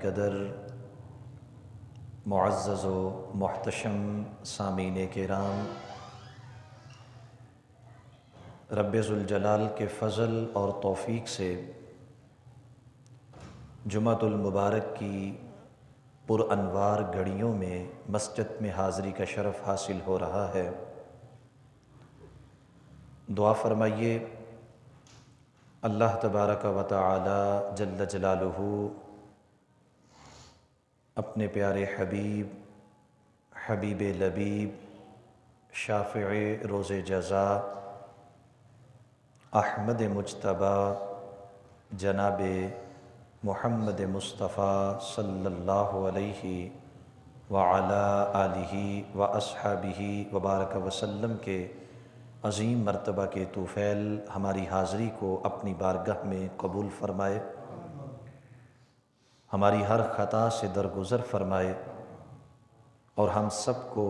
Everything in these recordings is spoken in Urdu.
قدر معزز و محتشم سامعین کرام، رب ذوالجلال کے فضل اور توفیق سے جمعۃ المبارک کی پر انوار گھڑیوں میں مسجد میں حاضری کا شرف حاصل ہو رہا ہے۔ دعا فرمائیے اللہ تبارک و تعالی جل جلالہ اپنے پیارے حبیب لبیب شافع روز جزا احمد مجتبی جناب محمد مصطفیٰ صلی اللہ علیہ وعلی آلہ واصحابہ وبارک وسلم کے عظیم مرتبہ کے طوفیل ہماری حاضری کو اپنی بارگاہ میں قبول فرمائے، ہماری ہر خطا سے درگزر فرمائے اور ہم سب کو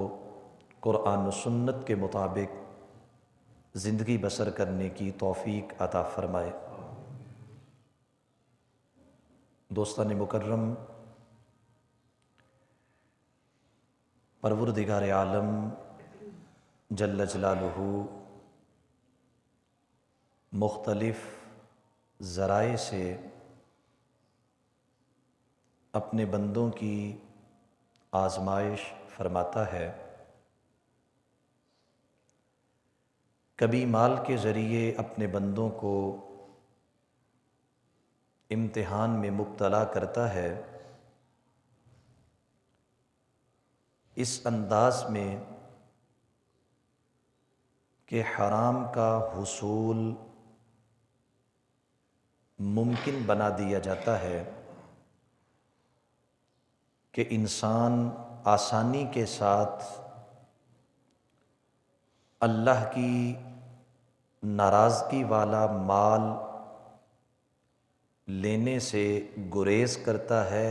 قرآن و سنت کے مطابق زندگی بسر کرنے کی توفیق عطا فرمائے۔ دوستان مکرم، پروردگار عالم جل جلالہ مختلف ذرائع سے اپنے بندوں کی آزمائش فرماتا ہے۔ کبھی مال کے ذریعے اپنے بندوں کو امتحان میں مبتلا کرتا ہے، اس انداز میں کہ حرام کا حصول ممکن بنا دیا جاتا ہے کہ انسان آسانی کے ساتھ اللہ کی ناراضگی والا مال لینے سے گریز کرتا ہے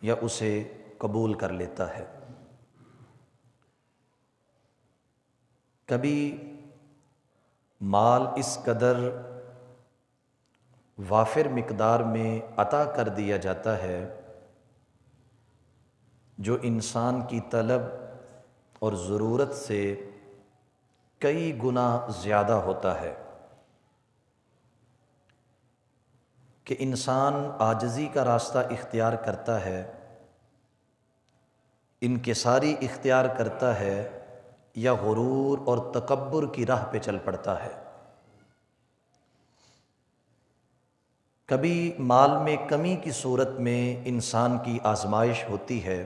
یا اسے قبول کر لیتا ہے۔ کبھی مال اس قدر وافر مقدار میں عطا کر دیا جاتا ہے جو انسان کی طلب اور ضرورت سے کئی گنا زیادہ ہوتا ہے کہ انسان عاجزی کا راستہ اختیار کرتا ہے، انکساری اختیار کرتا ہے یا غرور اور تکبر کی راہ پہ چل پڑتا ہے۔ کبھی مال میں کمی کی صورت میں انسان کی آزمائش ہوتی ہے،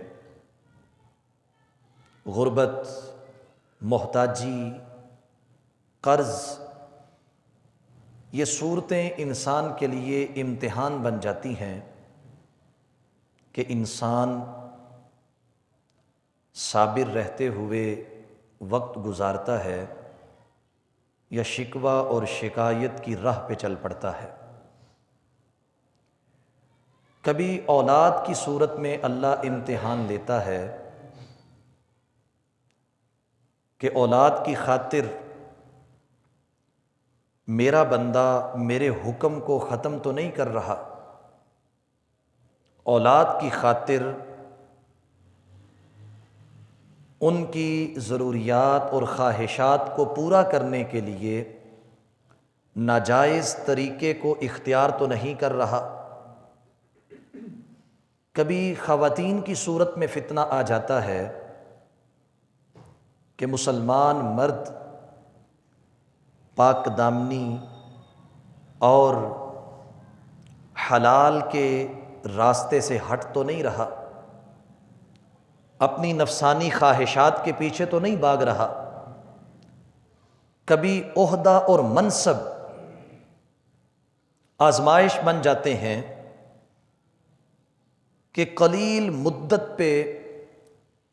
غربت، محتاجی، قرض، یہ صورتیں انسان کے لیے امتحان بن جاتی ہیں کہ انسان صابر رہتے ہوئے وقت گزارتا ہے یا شکوہ اور شکایت کی راہ پہ چل پڑتا ہے۔ کبھی اولاد کی صورت میں اللہ امتحان لیتا ہے کہ اولاد کی خاطر میرا بندہ میرے حکم کو ختم تو نہیں کر رہا، اولاد کی خاطر ان کی ضروریات اور خواہشات کو پورا کرنے کے لیے ناجائز طریقے کو اختیار تو نہیں کر رہا۔ کبھی خواتین کی صورت میں فتنہ آ جاتا ہے کہ مسلمان مرد پاک دامنی اور حلال کے راستے سے ہٹ تو نہیں رہا، اپنی نفسانی خواہشات کے پیچھے تو نہیں بھاگ رہا۔ کبھی عہدہ اور منصب آزمائش بن جاتے ہیں کہ قلیل مدت پہ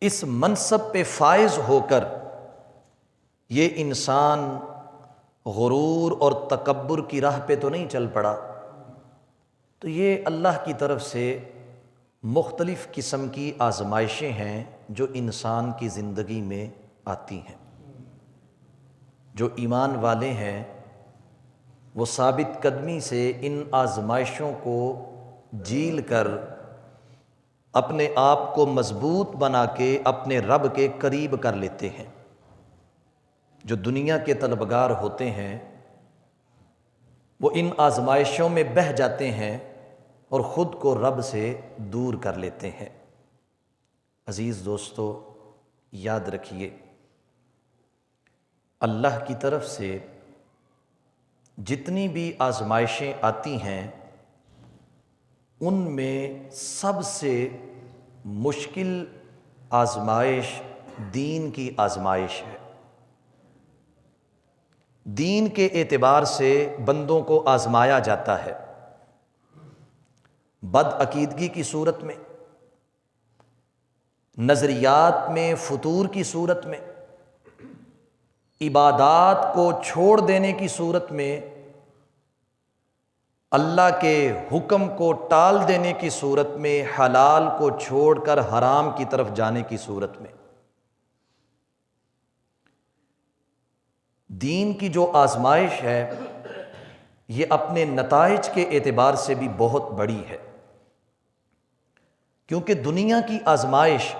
اس منصب پہ فائز ہو کر یہ انسان غرور اور تکبر کی راہ پہ تو نہیں چل پڑا۔ تو یہ اللہ کی طرف سے مختلف قسم کی آزمائشیں ہیں جو انسان کی زندگی میں آتی ہیں۔ جو ایمان والے ہیں وہ ثابت قدمی سے ان آزمائشوں کو جیل کر اپنے آپ کو مضبوط بنا کے اپنے رب کے قریب کر لیتے ہیں۔ جو دنیا کے طلبگار ہوتے ہیں وہ ان آزمائشوں میں بہہ جاتے ہیں اور خود کو رب سے دور کر لیتے ہیں۔ عزیز دوستو، یاد رکھیے اللہ کی طرف سے جتنی بھی آزمائشیں آتی ہیں ان میں سب سے مشکل آزمائش دین کی آزمائش ہے۔ دین کے اعتبار سے بندوں کو آزمایا جاتا ہے، بد عقیدگی کی صورت میں، نظریات میں فتور کی صورت میں، عبادات کو چھوڑ دینے کی صورت میں، اللہ کے حکم کو ٹال دینے کی صورت میں، حلال کو چھوڑ کر حرام کی طرف جانے کی صورت میں۔ دین کی جو آزمائش ہے یہ اپنے نتائج کے اعتبار سے بھی بہت بڑی ہے، کیونکہ دنیا کی آزمائش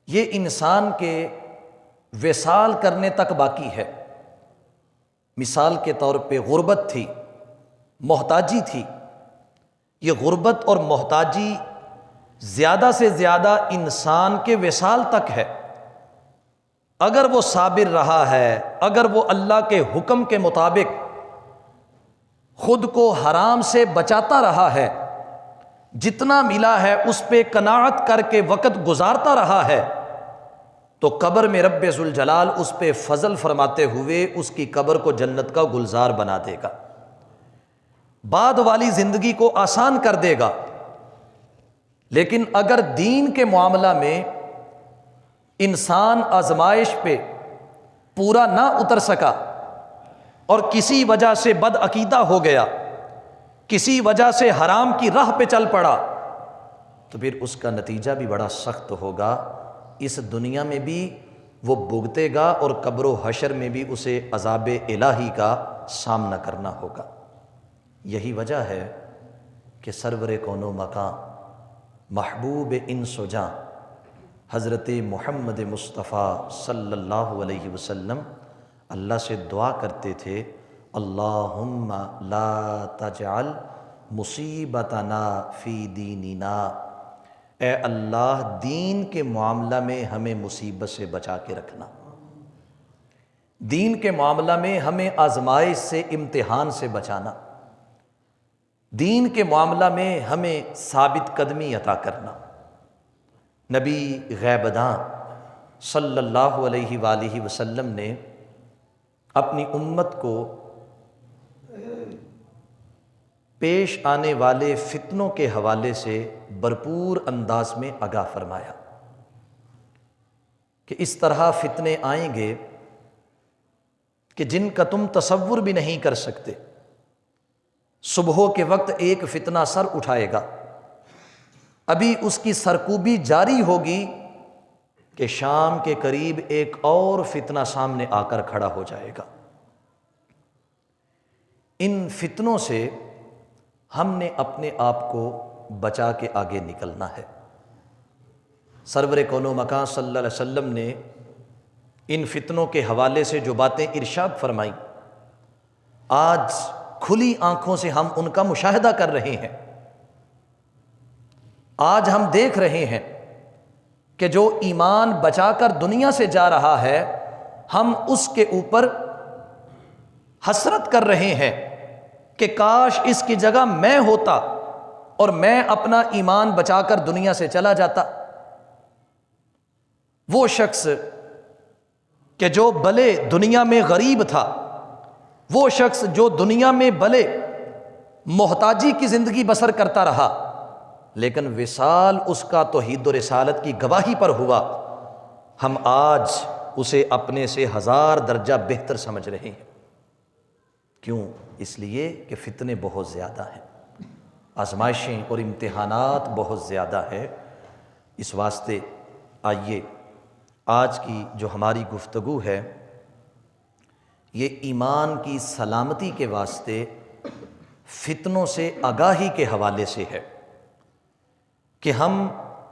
یہ انسان کے وصال کرنے تک باقی ہے۔ مثال کے طور پہ غربت تھی، محتاجی تھی، یہ غربت اور محتاجی زیادہ سے زیادہ انسان کے وصال تک ہے۔ اگر وہ صابر رہا ہے، اگر وہ اللہ کے حکم کے مطابق خود کو حرام سے بچاتا رہا ہے، جتنا ملا ہے اس پہ قناعت کر کے وقت گزارتا رہا ہے، تو قبر میں رب ذوالجلال اس پہ فضل فرماتے ہوئے اس کی قبر کو جنت کا گلزار بنا دے گا، بعد والی زندگی کو آسان کر دے گا۔ لیکن اگر دین کے معاملہ میں انسان آزمائش پہ پورا نہ اتر سکا اور کسی وجہ سے بد عقیدہ ہو گیا، کسی وجہ سے حرام کی راہ پہ چل پڑا، تو پھر اس کا نتیجہ بھی بڑا سخت ہوگا۔ اس دنیا میں بھی وہ بھگتے گا اور قبر و حشر میں بھی اسے عذاب الہی کا سامنا کرنا ہوگا۔ یہی وجہ ہے کہ سرور کون و مکان، محبوب انس و جاں، حضرت محمد مصطفیٰ صلی اللہ علیہ وسلم اللہ سے دعا کرتے تھے، اللہم لا تجعل مصیبتنا فی دیننا، اے اللہ دین کے معاملہ میں ہمیں مصیبت سے بچا کے رکھنا، دین کے معاملہ میں ہمیں آزمائش سے، امتحان سے بچانا، دین کے معاملہ میں ہمیں ثابت قدمی عطا کرنا۔ نبی غیب داں صلی اللہ علیہ وآلہ وسلم نے اپنی امت کو پیش آنے والے فتنوں کے حوالے سے بھرپور انداز میں آگاہ فرمایا کہ اس طرح فتنے آئیں گے کہ جن کا تم تصور بھی نہیں کر سکتے۔ صبح کے وقت ایک فتنہ سر اٹھائے گا، ابھی اس کی سرکوبی جاری ہوگی کہ شام کے قریب ایک اور فتنہ سامنے آ کر کھڑا ہو جائے گا۔ ان فتنوں سے ہم نے اپنے آپ کو بچا کے آگے نکلنا ہے۔ سرور کون و مکان صلی اللہ علیہ وسلم نے ان فتنوں کے حوالے سے جو باتیں ارشاد فرمائیں، آج کھلی آنکھوں سے ہم ان کا مشاہدہ کر رہے ہیں۔ آج ہم دیکھ رہے ہیں کہ جو ایمان بچا کر دنیا سے جا رہا ہے، ہم اس کے اوپر حسرت کر رہے ہیں کہ کاش اس کی جگہ میں ہوتا اور میں اپنا ایمان بچا کر دنیا سے چلا جاتا۔ وہ شخص کہ جو بھلے دنیا میں غریب تھا، وہ شخص جو دنیا میں بھلے محتاجی کی زندگی بسر کرتا رہا، لیکن وصال اس کا توحید و رسالت کی گواہی پر ہوا، ہم آج اسے اپنے سے 1000 درجہ بہتر سمجھ رہے ہیں۔ کیوں؟ اس لیے کہ فتنے بہت زیادہ ہیں، آزمائشیں اور امتحانات بہت زیادہ ہیں۔ اس واسطے آئیے آج کی جو ہماری گفتگو ہے یہ ایمان کی سلامتی کے واسطے فتنوں سے آگاہی کے حوالے سے ہے کہ ہم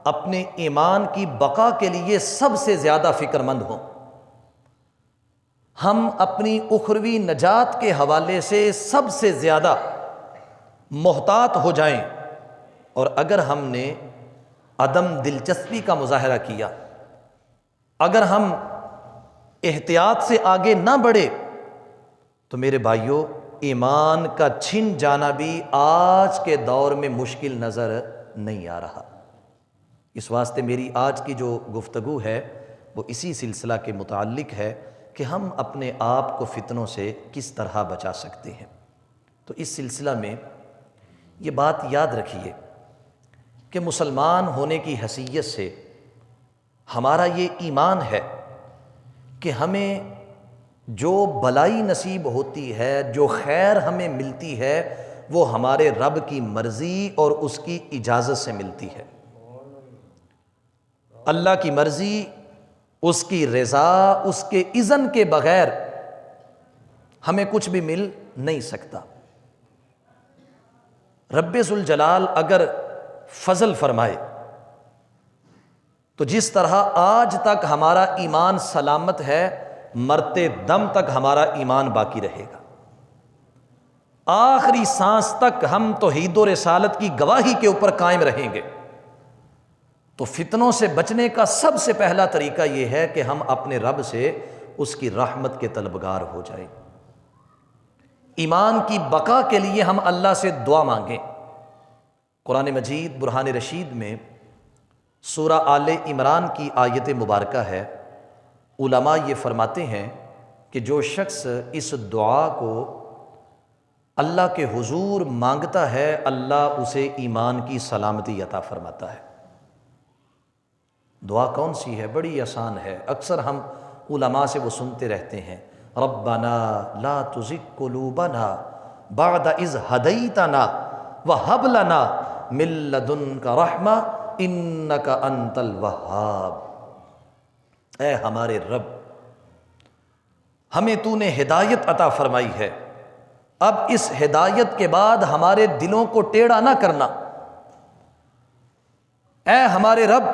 اپنے ایمان کی بقا کے لیے سب سے زیادہ فکر مند ہوں، ہم اپنی اخروی نجات کے حوالے سے سب سے زیادہ محتاط ہو جائیں، اور اگر ہم نے عدم دلچسپی کا مظاہرہ کیا، اگر ہم احتیاط سے آگے نہ بڑھے، تو میرے بھائیوں ایمان کا چھن جانا بھی آج کے دور میں مشکل نظر نہیں آ رہا۔ اس واسطے میری آج کی جو گفتگو ہے وہ اسی سلسلہ کے متعلق ہے کہ ہم اپنے آپ کو فتنوں سے کس طرح بچا سکتے ہیں۔ تو اس سلسلہ میں یہ بات یاد رکھیے کہ مسلمان ہونے کی حیثیت سے ہمارا یہ ایمان ہے کہ ہمیں جو بلائی نصیب ہوتی ہے، جو خیر ہمیں ملتی ہے، وہ ہمارے رب کی مرضی اور اس کی اجازت سے ملتی ہے۔ اللہ کی مرضی، اس کی رضا، اس کے اذن کے بغیر ہمیں کچھ بھی مل نہیں سکتا۔ رب ذوالجلال اگر فضل فرمائے تو جس طرح آج تک ہمارا ایمان سلامت ہے، مرتے دم تک ہمارا ایمان باقی رہے گا، آخری سانس تک ہم توحید و رسالت کی گواہی کے اوپر قائم رہیں گے۔ تو فتنوں سے بچنے کا سب سے پہلا طریقہ یہ ہے کہ ہم اپنے رب سے اس کی رحمت کے طلبگار ہو جائیں، ایمان کی بقا کے لیے ہم اللہ سے دعا مانگیں۔ قرآن مجید برہان رشید میں سورہ آل عمران کی آیت مبارکہ ہے، علماء یہ فرماتے ہیں کہ جو شخص اس دعا کو اللہ کے حضور مانگتا ہے، اللہ اسے ایمان کی سلامتی عطا فرماتا ہے۔ دعا کون سی ہے؟ بڑی آسان ہے، اکثر ہم علماء سے وہ سنتے رہتے ہیں، ربنا لا تزغ قلوبنا بعد اذ ہدیتنا وہب لنا من لدنک رحمہ انک انت الوہاب۔ اے ہمارے رب، ہمیں تو نے ہدایت عطا فرمائی ہے، اب اس ہدایت کے بعد ہمارے دلوں کو ٹیڑھا نہ کرنا۔ اے ہمارے رب،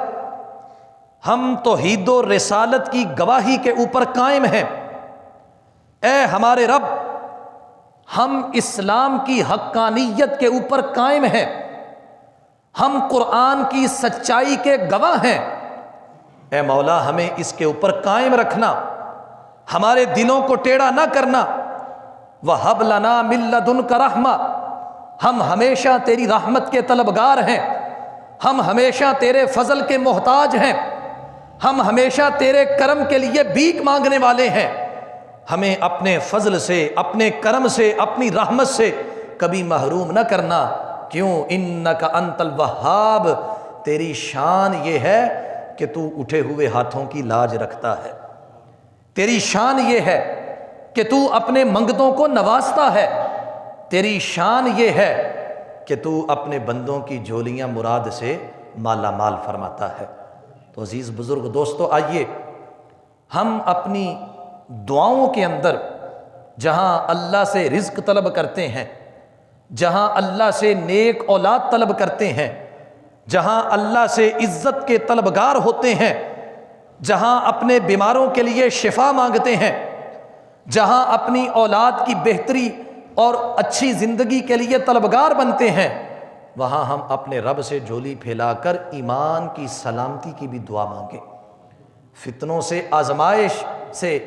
ہم توحید و رسالت کی گواہی کے اوپر قائم ہیں۔ اے ہمارے رب، ہم اسلام کی حقانیت کے اوپر قائم ہیں، ہم قرآن کی سچائی کے گواہ ہیں۔ اے مولا، ہمیں اس کے اوپر قائم رکھنا، ہمارے دلوں کو ٹیڑھا نہ کرنا۔ وَهَبْ لَنَا مِن لَّدُنْكَ رَحْمَةً، ہم ہمیشہ تیری رحمت کے طلبگار ہیں، ہم ہمیشہ تیرے فضل کے محتاج ہیں، ہم ہمیشہ تیرے کرم کے لیے بھیک مانگنے والے ہیں۔ ہمیں اپنے فضل سے، اپنے کرم سے، اپنی رحمت سے کبھی محروم نہ کرنا۔ کیوں؟ انک انت الوہاب، تیری شان یہ ہے کہ تو اٹھے ہوئے ہاتھوں کی لاج رکھتا ہے، تیری شان یہ ہے کہ تو اپنے منگتوں کو نوازتا ہے، تیری شان یہ ہے کہ تو اپنے بندوں کی جھولیاں مراد سے مالا مال فرماتا ہے۔ تو عزیز بزرگ دوستو، آئیے ہم اپنی دعاؤں کے اندر جہاں اللہ سے رزق طلب کرتے ہیں، جہاں اللہ سے نیک اولاد طلب کرتے ہیں، جہاں اللہ سے عزت کے طلبگار ہوتے ہیں، جہاں اپنے بیماروں کے لیے شفا مانگتے ہیں، جہاں اپنی اولاد کی بہتری اور اچھی زندگی کے لیے طلبگار بنتے ہیں، وہاں ہم اپنے رب سے جھولی پھیلا کر ایمان کی سلامتی کی بھی دعا مانگیں، فتنوں سے، آزمائش سے،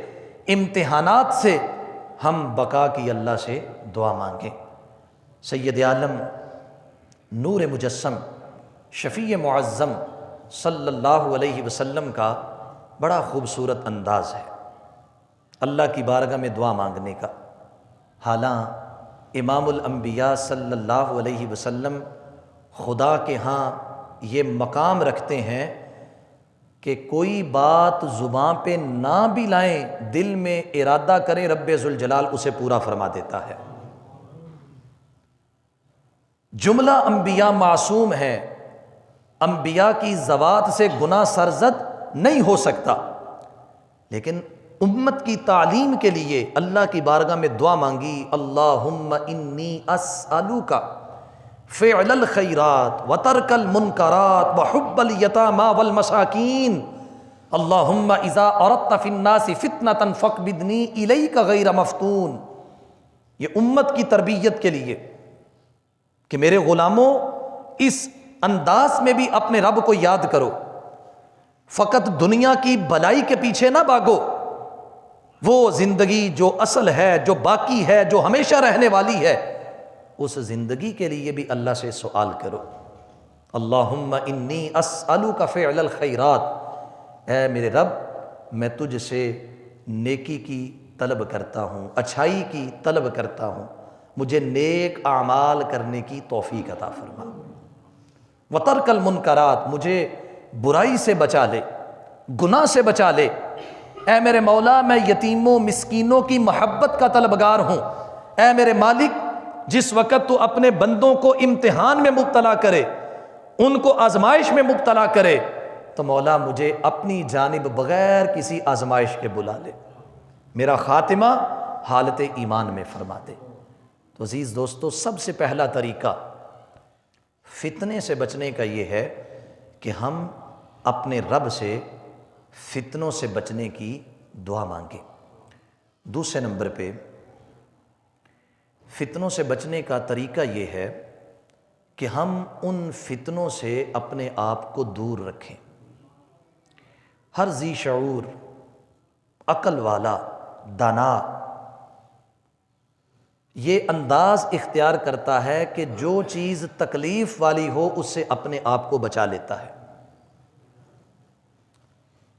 امتحانات سے ہم بقا کی اللہ سے دعا مانگیں۔ سید عالم نور مجسم شفیع معظم صلی اللہ علیہ وسلم کا بڑا خوبصورت انداز ہے اللہ کی بارگاہ میں دعا مانگنے کا۔ حالاں امام الانبیاء صلی اللہ علیہ وسلم خدا کے ہاں یہ مقام رکھتے ہیں کہ کوئی بات زبان پہ نہ بھی لائیں، دل میں ارادہ کریں، رب ذوالجلال اسے پورا فرما دیتا ہے۔ جملہ انبیاء معصوم ہیں، انبیاء کی ذوات سے گناہ سرزد نہیں ہو سکتا، لیکن امت کی تعلیم کے لیے اللہ کی بارگاہ میں دعا مانگی، اللہم انی اسألوک فعل الخیرات وترک المنکرات وحب الیتامی والمساکین، اللہم اذا اردت فی الناس فتنة فاقبضنی الیک غیر مفتون۔ یہ امت کی تربیت کے لیے کہ میرے غلاموں اس انداز میں بھی اپنے رب کو یاد کرو، فقط دنیا کی بھلائی کے پیچھے نہ بھاگو، وہ زندگی جو اصل ہے، جو باقی ہے، جو ہمیشہ رہنے والی ہے، اس زندگی کے لیے بھی اللہ سے سوال کرو۔ اللہم انی اسألوک فعل الخیرات، اے میرے رب میں تجھ سے نیکی کی طلب کرتا ہوں، اچھائی کی طلب کرتا ہوں، مجھے نیک اعمال کرنے کی توفیق عطا فرما، وترک المنکرات، مجھے برائی سے بچا لے، گناہ سے بچا لے۔ اے میرے مولا میں یتیموں مسکینوں کی محبت کا طلبگار ہوں، اے میرے مالک جس وقت تو اپنے بندوں کو امتحان میں مبتلا کرے، ان کو آزمائش میں مبتلا کرے، تو مولا مجھے اپنی جانب بغیر کسی آزمائش کے بلا لے، میرا خاتمہ حالت ایمان میں فرما دے۔ تو عزیز دوستو، سب سے پہلا طریقہ فتنے سے بچنے کا یہ ہے کہ ہم اپنے رب سے فتنوں سے بچنے کی دعا مانگیں۔ دوسرے نمبر پہ فتنوں سے بچنے کا طریقہ یہ ہے کہ ہم ان فتنوں سے اپنے آپ کو دور رکھیں۔ ہر ذی شعور، عقل والا، دانا یہ انداز اختیار کرتا ہے کہ جو چیز تکلیف والی ہو اس سے اپنے آپ کو بچا لیتا ہے۔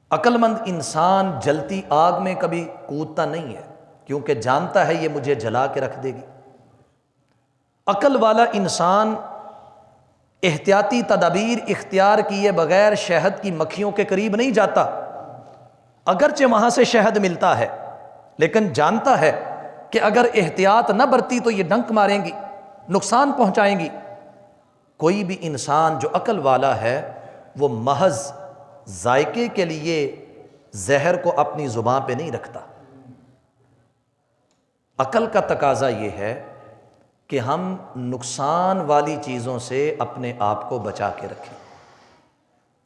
عقل مند انسان جلتی آگ میں کبھی کودتا نہیں ہے، کیونکہ جانتا ہے یہ مجھے جلا کے رکھ دے گی۔ عقل والا انسان احتیاطی تدابیر اختیار کیے بغیر شہد کی مکھیوں کے قریب نہیں جاتا، اگرچہ وہاں سے شہد ملتا ہے، لیکن جانتا ہے کہ اگر احتیاط نہ برتی تو یہ ڈنک ماریں گی، نقصان پہنچائیں گی۔ کوئی بھی انسان جو عقل والا ہے وہ محض ذائقے کے لیے زہر کو اپنی زبان پہ نہیں رکھتا۔ عقل کا تقاضا یہ ہے کہ ہم نقصان والی چیزوں سے اپنے آپ کو بچا کے رکھیں،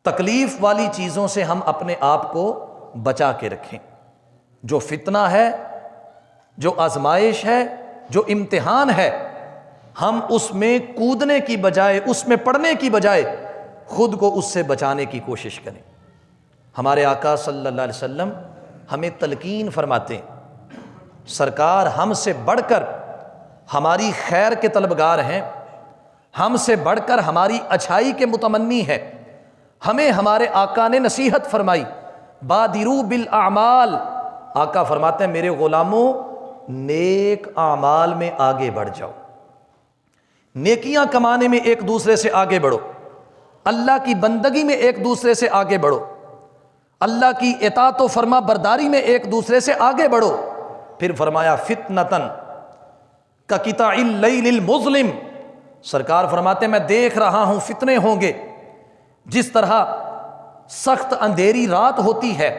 تکلیف والی چیزوں سے ہم اپنے آپ کو بچا کے رکھیں۔ جو فتنہ ہے، جو آزمائش ہے، جو امتحان ہے، ہم اس میں کودنے کی بجائے، اس میں پڑنے کی بجائے خود کو اس سے بچانے کی کوشش کریں۔ ہمارے آقا صلی اللہ علیہ وسلم ہمیں تلقین فرماتے ہیں، سرکار ہم سے بڑھ کر ہماری خیر کے طلبگار ہیں، ہم سے بڑھ کر ہماری اچھائی کے متمنی ہے۔ ہمیں ہمارے آقا نے نصیحت فرمائی، بادروا بالاعمال، آقا فرماتے ہیں میرے غلاموں نیک اعمال میں آگے بڑھ جاؤ، نیکیاں کمانے میں ایک دوسرے سے آگے بڑھو، اللہ کی بندگی میں ایک دوسرے سے آگے بڑھو، اللہ کی اطاعت و فرما برداری میں ایک دوسرے سے آگے بڑھو۔ پھر فرمایا فتنتن کقطاع اللیل المظلم، سرکار فرماتے ہیں میں دیکھ رہا ہوں فتنے ہوں گے، جس طرح سخت اندھیری رات ہوتی ہے،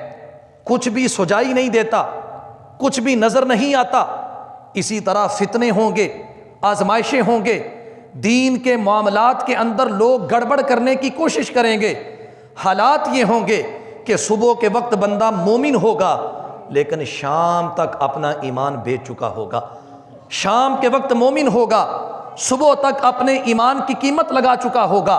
کچھ بھی سجائی نہیں دیتا، کچھ بھی نظر نہیں آتا، اسی طرح فتنے ہوں گے، آزمائشیں ہوں گے، دین کے معاملات کے اندر لوگ گڑبڑ کرنے کی کوشش کریں گے۔ حالات یہ ہوں گے کہ صبح کے وقت بندہ مومن ہوگا لیکن شام تک اپنا ایمان بیچ چکا ہوگا، شام کے وقت مومن ہوگا، صبح تک اپنے ایمان کی قیمت لگا چکا ہوگا،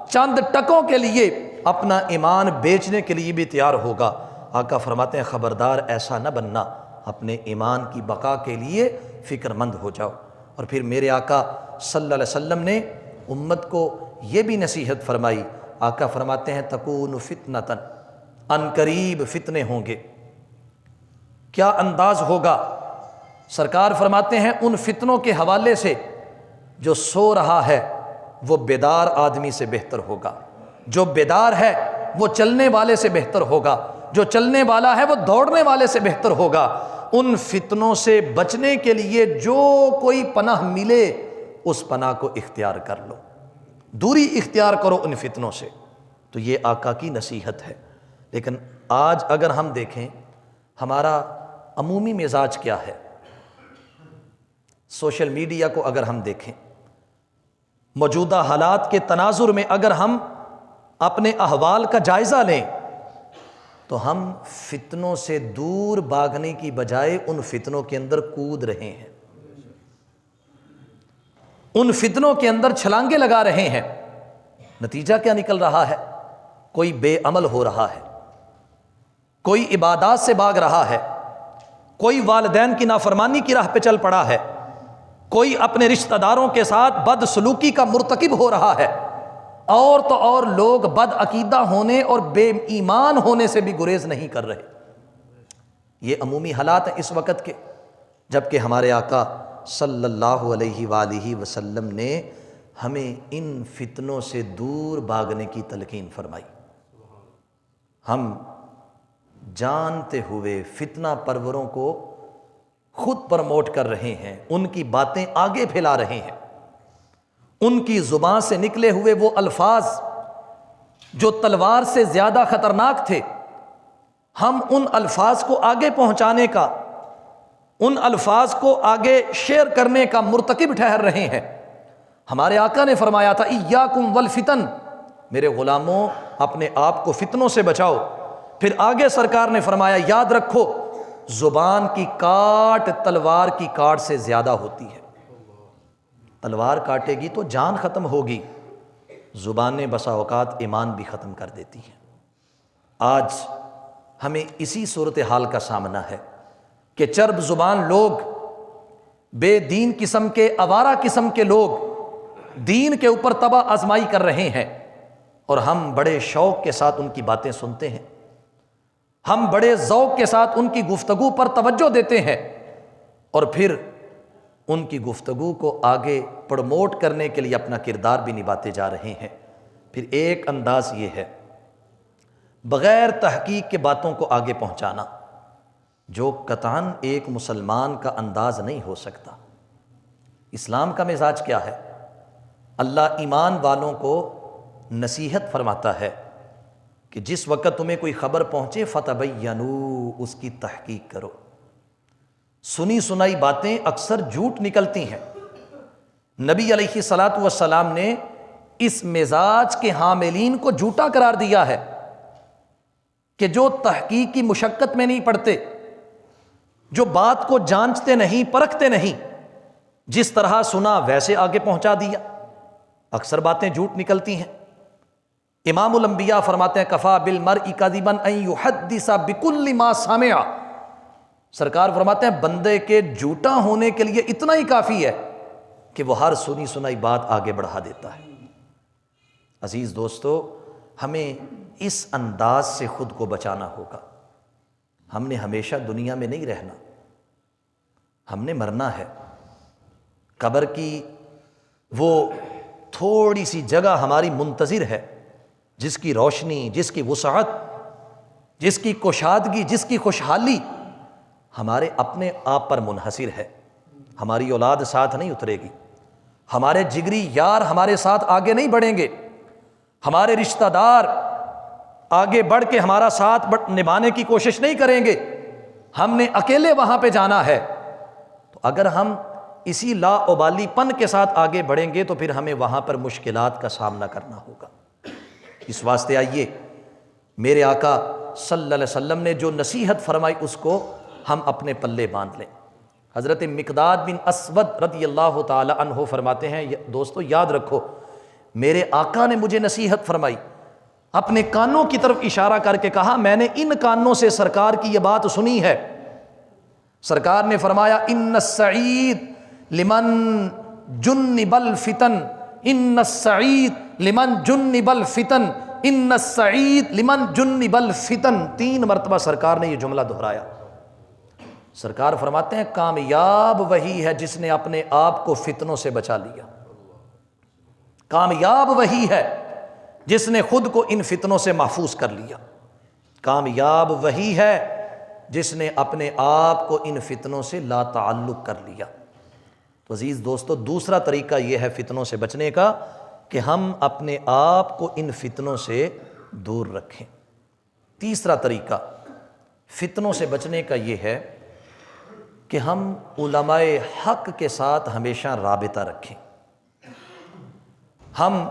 چند ٹکوں کے لیے اپنا ایمان بیچنے کے لیے بھی تیار ہوگا۔ آقا فرماتے ہیں خبردار ایسا نہ بننا، اپنے ایمان کی بقا کے لیے فکر مند ہو جاؤ۔ اور پھر میرے آقا صلی اللہ علیہ وسلم نے امت کو یہ بھی نصیحت فرمائی، آقا فرماتے ہیں تکون فتنتن، ان قریب فتنے ہوں گے۔ کیا انداز ہوگا؟ سرکار فرماتے ہیں ان فتنوں کے حوالے سے جو سو رہا ہے وہ بیدار آدمی سے بہتر ہوگا، جو بیدار ہے وہ چلنے والے سے بہتر ہوگا، جو چلنے والا ہے وہ دوڑنے والے سے بہتر ہوگا۔ ان فتنوں سے بچنے کے لیے جو کوئی پناہ ملے اس پناہ کو اختیار کر لو، دوری اختیار کرو ان فتنوں سے۔ تو یہ آقا کی نصیحت ہے۔ لیکن آج اگر ہم دیکھیں ہمارا عمومی مزاج کیا ہے؟ سوشل میڈیا کو اگر ہم دیکھیں، موجودہ حالات کے تناظر میں اگر ہم اپنے احوال کا جائزہ لیں تو ہم فتنوں سے دور بھاگنے کی بجائے ان فتنوں کے اندر کود رہے ہیں، ان فتنوں کے اندر چھلانگیں لگا رہے ہیں۔ نتیجہ کیا نکل رہا ہے؟ کوئی بے عمل ہو رہا ہے، کوئی عبادات سے بھاگ رہا ہے، کوئی والدین کی نافرمانی کی راہ پہ چل پڑا ہے، کوئی اپنے رشتہ داروں کے ساتھ بد سلوکی کا مرتکب ہو رہا ہے، اور تو اور لوگ بد عقیدہ ہونے اور بے ایمان ہونے سے بھی گریز نہیں کر رہے۔ یہ عمومی حالات ہیں اس وقت کے، جبکہ ہمارے آقا صلی اللہ علیہ وآلہ وسلم نے ہمیں ان فتنوں سے دور بھاگنے کی تلقین فرمائی۔ ہم جانتے ہوئے فتنہ پروروں کو خود پروموٹ کر رہے ہیں، ان کی باتیں آگے پھیلا رہے ہیں، ان کی زبان سے نکلے ہوئے وہ الفاظ جو تلوار سے زیادہ خطرناک تھے، ہم ان الفاظ کو آگے پہنچانے کا، ان الفاظ کو آگے شیئر کرنے کا مرتکب ٹھہر رہے ہیں۔ ہمارے آقا نے فرمایا تھا ایاکم والفتن، میرے غلاموں اپنے آپ کو فتنوں سے بچاؤ۔ پھر آگے سرکار نے فرمایا یاد رکھو زبان کی کاٹ تلوار کی کاٹ سے زیادہ ہوتی ہے، تلوار کاٹے گی تو جان ختم ہوگی، زبانیں بسا اوقات ایمان بھی ختم کر دیتی ہیں۔ آج ہمیں اسی صورتحال کا سامنا ہے کہ چرب زبان لوگ، بے دین قسم کے، آوارہ قسم کے لوگ دین کے اوپر تباہ آزمائی کر رہے ہیں، اور ہم بڑے شوق کے ساتھ ان کی باتیں سنتے ہیں، ہم بڑے ذوق کے ساتھ ان کی گفتگو پر توجہ دیتے ہیں، اور پھر ان کی گفتگو کو آگے پروموٹ کرنے کے لیے اپنا کردار بھی نبھاتے جا رہے ہیں۔ پھر ایک انداز یہ ہے بغیر تحقیق کے باتوں کو آگے پہنچانا، جو قطعاً ایک مسلمان کا انداز نہیں ہو سکتا۔ اسلام کا مزاج کیا ہے؟ اللہ ایمان والوں کو نصیحت فرماتا ہے کہ جس وقت تمہیں کوئی خبر پہنچے فتبینوا، اس کی تحقیق کرو۔ سنی سنائی باتیں اکثر جھوٹ نکلتی ہیں۔ نبی علیہ الصلاۃ والسلام نے اس مزاج کے حاملین کو جھوٹا قرار دیا ہے کہ جو تحقیق کی مشقت میں نہیں پڑتے، جو بات کو جانچتے نہیں، پرکھتے نہیں، جس طرح سنا ویسے آگے پہنچا دیا، اکثر باتیں جھوٹ نکلتی ہیں۔ امام الانبیاء فرماتے ہیں کفا بالمرء کذبا ان یحدث بکل ما سمع، سرکار فرماتے ہیں بندے کے جھوٹا ہونے کے لیے اتنا ہی کافی ہے کہ وہ ہر سنی سنائی بات آگے بڑھا دیتا ہے۔ عزیز دوستو، ہمیں اس انداز سے خود کو بچانا ہوگا۔ ہم نے ہمیشہ دنیا میں نہیں رہنا، ہم نے مرنا ہے۔ قبر کی وہ تھوڑی سی جگہ ہماری منتظر ہے، جس کی روشنی، جس کی وسعت، جس کی کشادگی، جس کی خوشحالی ہمارے اپنے آپ پر منحصر ہے۔ ہماری اولاد ساتھ نہیں اترے گی، ہمارے جگری یار ہمارے ساتھ آگے نہیں بڑھیں گے، ہمارے رشتہ دار آگے بڑھ کے ہمارا ساتھ نبھانے کی کوشش نہیں کریں گے، ہم نے اکیلے وہاں پہ جانا ہے۔ تو اگر ہم اسی لا ابالی پن کے ساتھ آگے بڑھیں گے تو پھر ہمیں وہاں پر مشکلات کا سامنا کرنا ہوگا۔ اس واسطے آئیے میرے آقا صلی اللہ علیہ وسلم نے جو نصیحت فرمائی اس کو ہم اپنے پلے باندھ لیں۔ حضرت مقداد بن اسود رضی اللہ تعالی عنہ فرماتے ہیں دوستو یاد رکھو میرے آقا نے مجھے نصیحت فرمائی، اپنے کانوں کی طرف اشارہ کر کے کہا میں نے ان کانوں سے سرکار کی یہ بات سنی ہے۔ سرکار نے فرمایا ان السعید لمن جنب الفتن، ان السعید لمن جنب الفتن، ان السعید لمن جنب الفتن، 3 مرتبہ سرکار نے یہ جملہ دہرایا۔ سرکار فرماتے ہیں کامیاب وہی ہے جس نے اپنے آپ کو فتنوں سے بچا لیا، کامیاب وہی ہے جس نے خود کو ان فتنوں سے محفوظ کر لیا، کامیاب وہی ہے جس نے اپنے آپ کو ان فتنوں سے لا تعلق کر لیا۔ تو عزیز دوستو دوسرا طریقہ یہ ہے فتنوں سے بچنے کا کہ ہم اپنے آپ کو ان فتنوں سے دور رکھیں۔ تیسرا طریقہ فتنوں سے بچنے کا یہ ہے کہ ہم علماء حق کے ساتھ ہمیشہ رابطہ رکھیں، ہم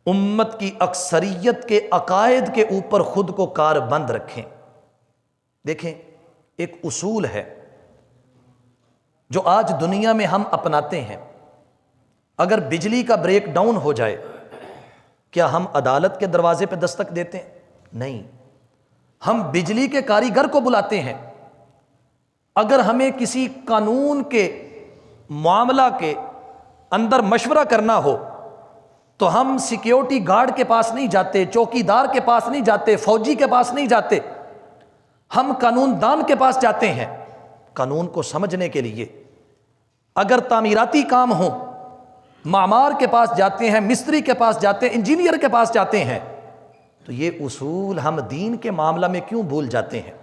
امت کی اکثریت کے عقائد کے اوپر خود کو کاربند رکھیں۔ دیکھیں، ایک اصول ہے جو آج دنیا میں ہم اپناتے ہیں۔ اگر بجلی کا بریک ڈاؤن ہو جائے، کیا ہم عدالت کے دروازے پہ دستک دیتے ہیں؟ نہیں، ہم بجلی کے کاریگر کو بلاتے ہیں۔ اگر ہمیں کسی قانون کے معاملہ کے اندر مشورہ کرنا ہو تو ہم سیکیورٹی گارڈ کے پاس نہیں جاتے، چوکیدار کے پاس نہیں جاتے، فوجی کے پاس نہیں جاتے، ہم قانون دان کے پاس جاتے ہیں قانون کو سمجھنے کے لیے۔ اگر تعمیراتی کام ہو، معمار کے پاس جاتے ہیں، مستری کے پاس جاتے ہیں، انجینئر کے پاس جاتے ہیں۔ تو یہ اصول ہم دین کے معاملہ میں کیوں بھول جاتے ہیں؟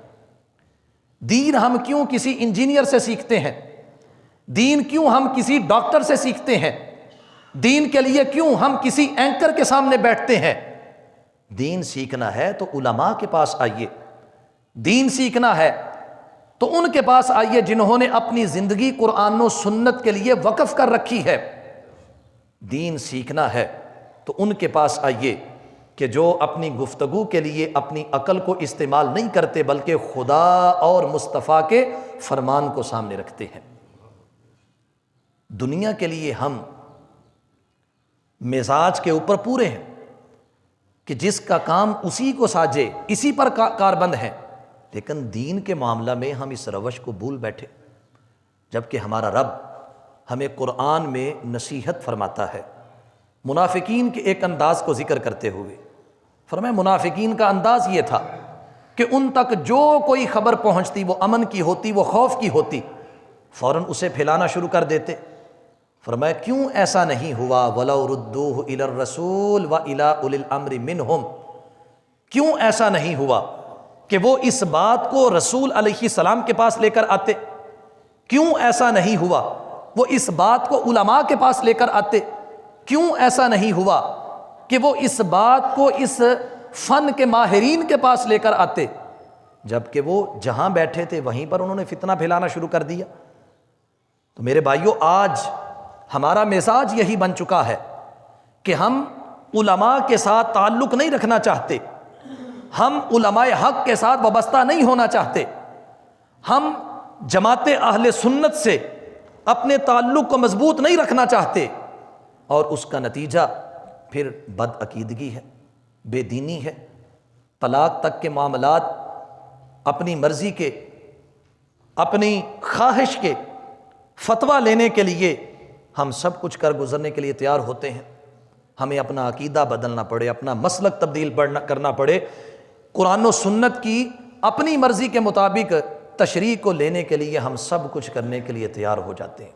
دین ہم کیوں کسی انجینئر سے سیکھتے ہیں؟ دین کیوں ہم کسی ڈاکٹر سے سیکھتے ہیں؟ دین کے لیے کیوں ہم کسی اینکر کے سامنے بیٹھتے ہیں؟ دین سیکھنا ہے تو علماء کے پاس آئیے، دین سیکھنا ہے تو ان کے پاس آئیے جنہوں نے اپنی زندگی قرآن و سنت کے لیے وقف کر رکھی ہے۔ دین سیکھنا ہے تو ان کے پاس آئیے کہ جو اپنی گفتگو کے لیے اپنی عقل کو استعمال نہیں کرتے بلکہ خدا اور مصطفیٰ کے فرمان کو سامنے رکھتے ہیں۔ دنیا کے لیے ہم مزاج کے اوپر پورے ہیں کہ جس کا کام اسی کو ساجے، اسی پر کاربند ہیں، لیکن دین کے معاملہ میں ہم اس روش کو بھول بیٹھے، جبکہ ہمارا رب ہمیں قرآن میں نصیحت فرماتا ہے۔ منافقین کے ایک انداز کو ذکر کرتے ہوئے فرمایا، منافقین کا انداز یہ تھا کہ ان تک جو کوئی خبر پہنچتی، وہ امن کی ہوتی، وہ خوف کی ہوتی، فوراً اسے پھیلانا شروع کر دیتے۔ فرمایا کیوں ایسا نہیں ہوا؟ وَلَوْ رُدُّوهُ إِلَى الرَّسُولِ وَإِلَىٰ أُولِي الْأَمْرِ مِنْهُمْ، کیوں ایسا نہیں ہوا کہ وہ اس بات کو رسول علیہ السلام کے پاس لے کر آتے؟ کیوں ایسا نہیں ہوا وہ اس بات کو علماء کے پاس لے کر آتے؟ کیوں ایسا نہیں ہوا کہ وہ اس بات کو اس فن کے ماہرین کے پاس لے کر آتے؟ جبکہ وہ جہاں بیٹھے تھے وہیں پر انہوں نے فتنہ پھیلانا شروع کر دیا۔ تو میرے بھائیوں، آج ہمارا مزاج یہی بن چکا ہے کہ ہم علماء کے ساتھ تعلق نہیں رکھنا چاہتے، ہم علماء حق کے ساتھ وابستہ نہیں ہونا چاہتے، ہم جماعت اہل سنت سے اپنے تعلق کو مضبوط نہیں رکھنا چاہتے، اور اس کا نتیجہ پھر بد عقیدگی ہے، بے دینی ہے، طلاق تک کے معاملات اپنی مرضی کے، اپنی خواہش کے فتویٰ لینے کے لیے ہم سب کچھ کر گزرنے کے لیے تیار ہوتے ہیں۔ ہمیں اپنا عقیدہ بدلنا پڑے، اپنا مسلک تبدیل کرنا پڑے، قرآن و سنت کی اپنی مرضی کے مطابق تشریح کو لینے کے لیے ہم سب کچھ کرنے کے لیے تیار ہو جاتے ہیں۔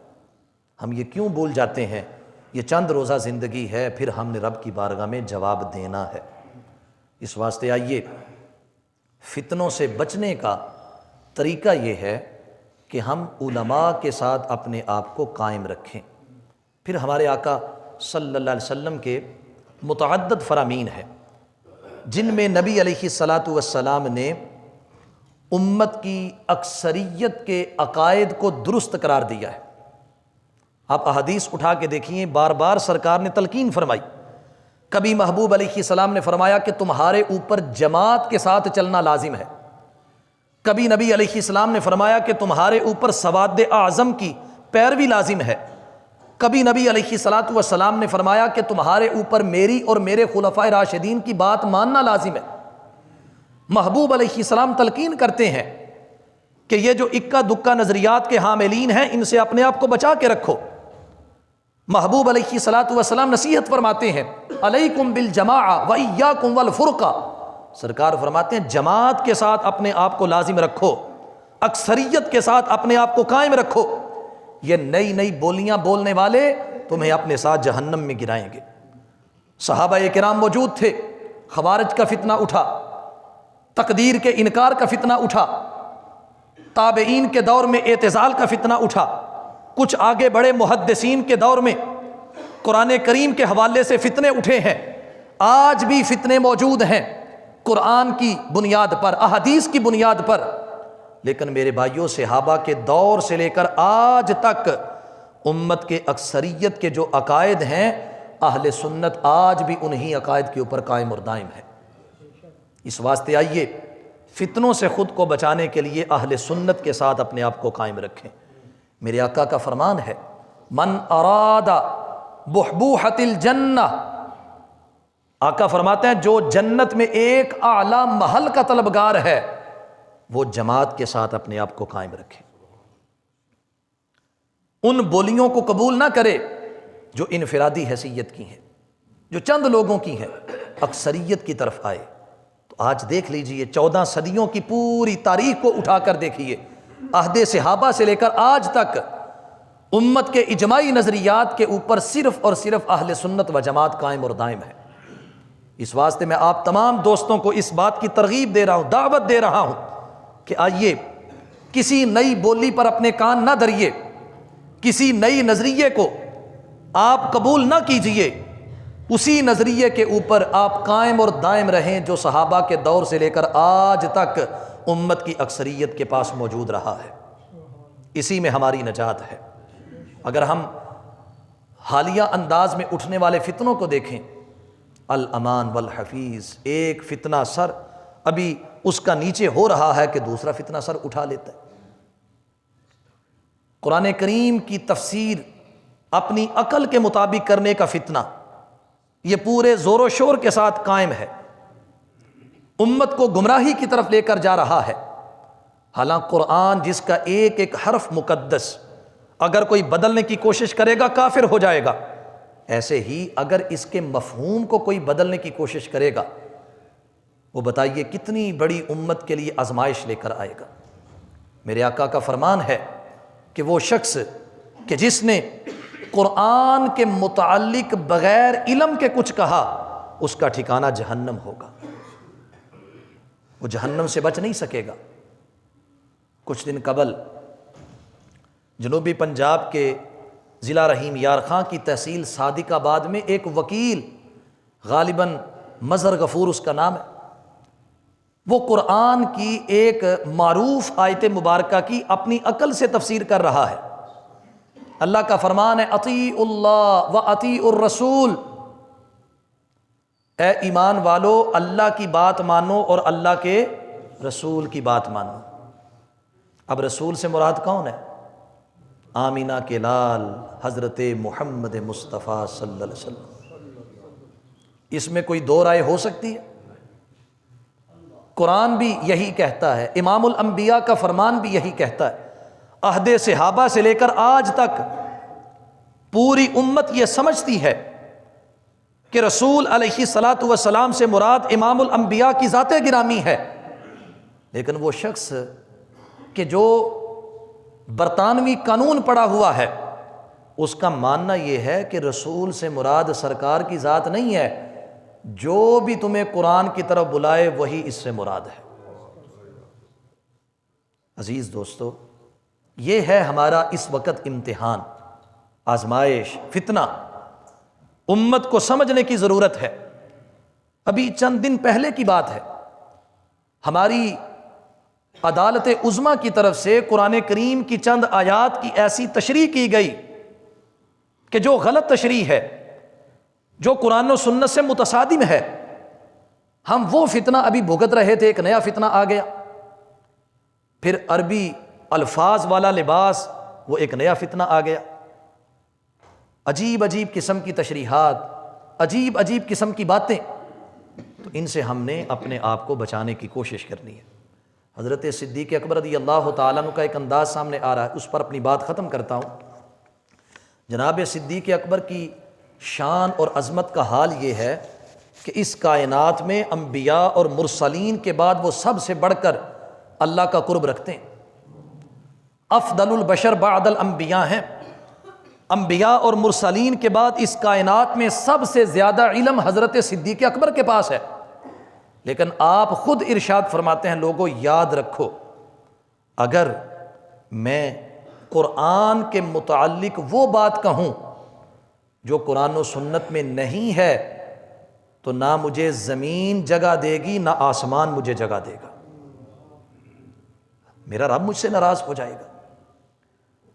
ہم یہ کیوں بھول جاتے ہیں؟ یہ چند روزہ زندگی ہے، پھر ہم نے رب کی بارگاہ میں جواب دینا ہے۔ اس واسطے آئیے، فتنوں سے بچنے کا طریقہ یہ ہے کہ ہم علماء کے ساتھ اپنے آپ کو قائم رکھیں۔ پھر ہمارے آقا صلی اللہ علیہ وسلم کے متعدد فرامین ہیں جن میں نبی علیہ الصلاۃ والسلام نے امت کی اکثریت کے عقائد کو درست قرار دیا ہے۔ آپ احادیث اٹھا کے دیکھیے، بار بار سرکار نے تلقین فرمائی۔ کبھی محبوب علیہ السلام نے فرمایا کہ تمہارے اوپر جماعت کے ساتھ چلنا لازم ہے۔ کبھی نبی علیہ السلام نے فرمایا کہ تمہارے اوپر سواد اعظم کی پیروی لازم ہے۔ کبھی نبی علیہ الصلاۃ والسلام نے فرمایا کہ تمہارے اوپر میری اور میرے خلفائے راشدین کی بات ماننا لازم ہے۔ محبوب علیہ السلام تلقین کرتے ہیں کہ یہ جو اکا دکا نظریات کے حاملین ہیں ان سے اپنے آپ کو بچا کے رکھو۔ محبوب علیہ الصلاۃ والسلام نصیحت فرماتے ہیں، علیکم بالجماعہ وایاکم والفرقہ۔ سرکار فرماتے ہیں جماعت کے ساتھ اپنے آپ کو لازم رکھو، اکثریت کے ساتھ اپنے آپ کو قائم رکھو۔ یہ نئی نئی بولیاں بولنے والے تمہیں اپنے ساتھ جہنم میں گرائیں گے۔ صحابہ کرام موجود تھے، خوارج کا فتنہ اٹھا، تقدیر کے انکار کا فتنہ اٹھا، تابعین کے دور میں اعتزال کا فتنہ اٹھا، کچھ آگے بڑے محدثین کے دور میں قرآن کریم کے حوالے سے فتنے اٹھے ہیں۔ آج بھی فتنے موجود ہیں، قرآن کی بنیاد پر، احادیث کی بنیاد پر، لیکن میرے بھائیوں صحابہ کے دور سے لے کر آج تک امت کے اکثریت کے جو عقائد ہیں، اہل سنت آج بھی انہی عقائد کے اوپر قائم اور دائم ہے۔ اس واسطے آئیے فتنوں سے خود کو بچانے کے لیے اہل سنت کے ساتھ اپنے آپ کو قائم رکھیں۔ میرے آقا کا فرمان ہے، من اراد بحبوحۃ الجنہ، آقا فرماتے ہیں جو جنت میں ایک اعلیٰ محل کا طلبگار ہے وہ جماعت کے ساتھ اپنے آپ کو قائم رکھے، ان بولیوں کو قبول نہ کرے جو انفرادی حیثیت کی ہیں، جو چند لوگوں کی ہیں، اکثریت کی طرف آئے۔ تو آج دیکھ لیجئے 14 صدیوں کی پوری تاریخ کو اٹھا کر دیکھیے، عہد صحابہ سے لے کر آج تک امت کے اجماعی نظریات کے اوپر صرف اور صرف اہل سنت و جماعت قائم اور دائم ہے۔ اس واسطے میں آپ تمام دوستوں کو اس بات کی ترغیب دے رہا ہوں، دعوت دے رہا ہوں کہ آئیے کسی نئی بولی پر اپنے کان نہ دھریے، کسی نئی نظریے کو آپ قبول نہ کیجئے، اسی نظریے کے اوپر آپ قائم اور دائم رہیں جو صحابہ کے دور سے لے کر آج تک امت کی اکثریت کے پاس موجود رہا ہے۔ اسی میں ہماری نجات ہے۔ اگر ہم حالیہ انداز میں اٹھنے والے فتنوں کو دیکھیں، الامان والحفیظ، ایک فتنہ سر ابھی اس کا نیچے ہو رہا ہے کہ دوسرا فتنہ سر اٹھا لیتا ہے۔ قرآن کریم کی تفسیر اپنی عقل کے مطابق کرنے کا فتنہ یہ پورے زور و شور کے ساتھ قائم ہے، امت کو گمراہی کی طرف لے کر جا رہا ہے۔ حالانکہ قرآن جس کا ایک ایک حرف مقدس، اگر کوئی بدلنے کی کوشش کرے گا کافر ہو جائے گا، ایسے ہی اگر اس کے مفہوم کو کوئی بدلنے کی کوشش کرے گا، وہ بتائیے کتنی بڑی امت کے لیے آزمائش لے کر آئے گا۔ میرے آقا کا فرمان ہے کہ وہ شخص کہ جس نے قرآن کے متعلق بغیر علم کے کچھ کہا، اس کا ٹھکانہ جہنم ہوگا، وہ جہنم سے بچ نہیں سکے گا۔ کچھ دن قبل جنوبی پنجاب کے ضلع رحیم یار خان کی تحصیل صادق آباد میں ایک وکیل، غالباً مظہر غفور اس کا نام ہے، وہ قرآن کی ایک معروف آیت مبارکہ کی اپنی عقل سے تفسیر کر رہا ہے۔ اللہ کا فرمان ہے، اطیعوا اللہ و اطیعوا الرسول، اے ایمان والو اللہ کی بات مانو اور اللہ کے رسول کی بات مانو۔ اب رسول سے مراد کون ہے؟ آمینہ کے لال حضرت محمد مصطفیٰ صلی اللہ علیہ وسلم۔ اس میں کوئی دو رائے ہو سکتی ہے؟ قرآن بھی یہی کہتا ہے، امام الانبیاء کا فرمان بھی یہی کہتا ہے۔ عہد صحابہ سے لے کر آج تک پوری امت یہ سمجھتی ہے کہ رسول علیہ الصلاۃ والسلام سے مراد امام الانبیاء کی ذات گرامی ہے، لیکن وہ شخص کہ جو برطانوی قانون پڑھا ہوا ہے، اس کا ماننا یہ ہے کہ رسول سے مراد سرکار کی ذات نہیں ہے، جو بھی تمہیں قرآن کی طرف بلائے وہی اس سے مراد ہے۔ عزیز دوستو، یہ ہے ہمارا اس وقت امتحان، آزمائش، فتنہ، امت کو سمجھنے کی ضرورت ہے۔ ابھی چند دن پہلے کی بات ہے، ہماری عدالت عظمیٰ کی طرف سے قرآن کریم کی چند آیات کی ایسی تشریح کی گئی کہ جو غلط تشریح ہے، جو قرآن و سنت سے متصادم ہے۔ ہم وہ فتنہ ابھی بھگت رہے تھے، ایک نیا فتنہ آ گیا، پھر عربی الفاظ والا لباس، وہ ایک نیا فتنہ آ گیا، عجیب عجیب قسم کی تشریحات، عجیب عجیب قسم کی باتیں۔ تو ان سے ہم نے اپنے آپ کو بچانے کی کوشش کرنی ہے۔ حضرت صدیق اکبر رضی اللہ تعالیٰ عنہ کا ایک انداز سامنے آ رہا ہے، اس پر اپنی بات ختم کرتا ہوں۔ جناب صدیق اکبر کی شان اور عظمت کا حال یہ ہے کہ اس کائنات میں انبیاء اور مرسلین کے بعد وہ سب سے بڑھ کر اللہ کا قرب رکھتے ہیں، افضل البشر بعد الانبیاء ہیں۔ انبیاء اور مرسلین کے بعد اس کائنات میں سب سے زیادہ علم حضرت صدیق اکبر کے پاس ہے، لیکن آپ خود ارشاد فرماتے ہیں، لوگوں یاد رکھو، اگر میں قرآن کے متعلق وہ بات کہوں جو قرآن و سنت میں نہیں ہے، تو تو نہ مجھے زمین جگہ دے گی نہ آسمان مجھے جگہ دے گا، میرا رب مجھ سے ناراض ہو جائے گا۔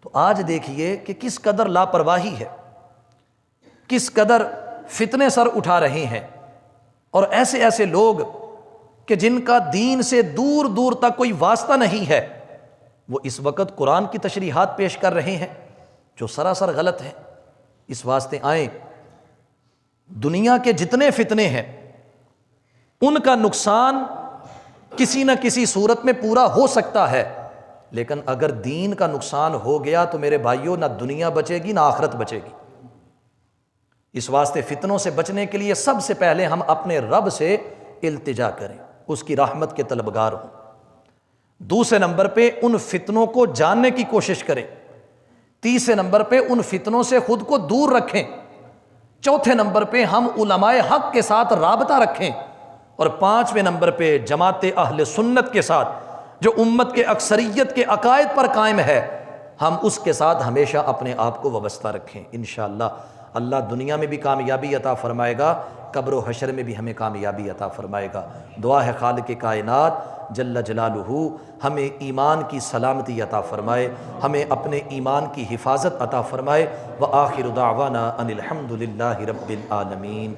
تو آج دیکھیے کہ کس قدر لاپرواہی ہے، کس قدر فتنے سر اٹھا رہے ہیں، اور ایسے ایسے لوگ کہ جن کا دین سے دور دور تک کوئی واسطہ نہیں ہے، وہ اس وقت قرآن کی تشریحات پیش کر رہے ہیں جو سراسر غلط ہیں۔ اس واسطے آئیں، دنیا کے جتنے فتنے ہیں ان کا نقصان کسی نہ کسی صورت میں پورا ہو سکتا ہے، لیکن اگر دین کا نقصان ہو گیا تو میرے بھائیوں نہ دنیا بچے گی نہ آخرت بچے گی۔ اس واسطے فتنوں سے بچنے کے لیے سب سے پہلے ہم اپنے رب سے التجا کریں، اس کی رحمت کے طلبگار ہوں۔ دوسرے نمبر پہ ان فتنوں کو جاننے کی کوشش کریں۔ تیسرے نمبر پہ ان فتنوں سے خود کو دور رکھیں۔ چوتھے نمبر پہ ہم علماء حق کے ساتھ رابطہ رکھیں، اور پانچویں نمبر پہ جماعت اہل سنت کے ساتھ جو امت کے اکثریت کے عقائد پر قائم ہے، ہم اس کے ساتھ ہمیشہ اپنے آپ کو وابستہ رکھیں۔ انشاءاللہ اللہ دنیا میں بھی کامیابی عطا فرمائے گا، قبر و حشر میں بھی ہمیں کامیابی عطا فرمائے گا۔ دعا ہے خالق کائنات جل جلالہ ہمیں ایمان کی سلامتی عطا فرمائے، ہمیں اپنے ایمان کی حفاظت عطا فرمائے۔ وآخر دعوانا ان الحمد للہ رب العالمین۔